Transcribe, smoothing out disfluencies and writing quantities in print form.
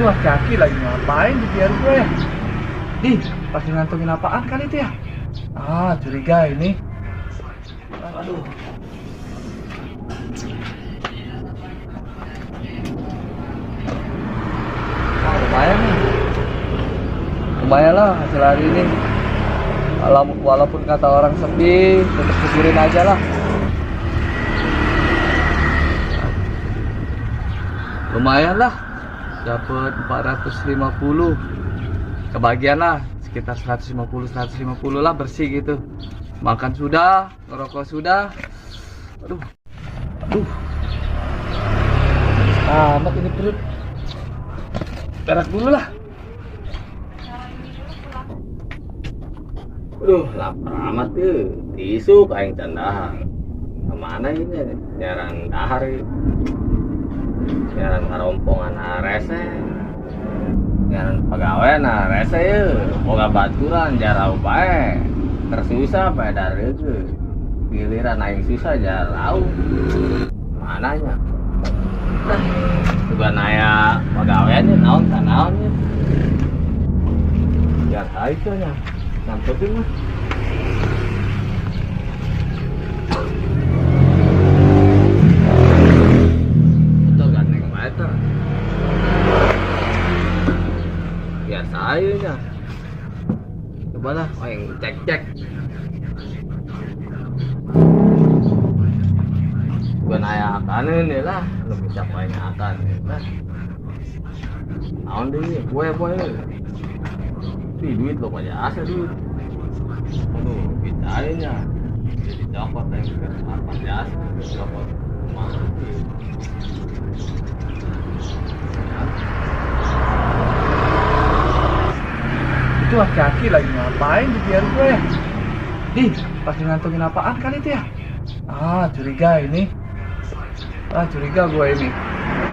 Itu laki-laki lagi ngapain di biar gue? Ih, pasti ngantongin apaan kali itu ya? Ah, curiga ini. Aduh. Lumayan nih. Lumayan lah hasil hari ini. Walaupun kata orang sepi, tetap syukurin aja lah. Lumayan lah, dapat 450. Kebagian lah, sekitar 150 lah bersih gitu. Makan sudah, ngerokok sudah. Aduh. Amat ini perut. Berak dulu lah. Aduh, lapar amat tuh. Tisu kain candahan. Kemana ini? Nyarang dahar ini. Nyarang karompongan rese. Nyarang pegawai rese ya. Boga baturan jarau bae. Tersusah bae dari itu. Giliran aing susah jarau. Mananya? Juga naya pegawainya naon tanaonnya. Ya tahu itu nya. Sampai mah. Itu gandeng meter. Biasa aja nya. Coba lah, main cek. Bukan ayah akan ini lah, lu bisa main akan ini lah. Naon deh, boy. Duit lo banyak asal duit. Aduh, bitainnya jadi copot yang apa jasa, copot mana? Itu laki-laki lagi ngapain di biar gue? Ih, pasti ngantongin apaan kali itu ya? Ah, curiga ini. Ah, curiga gue ini.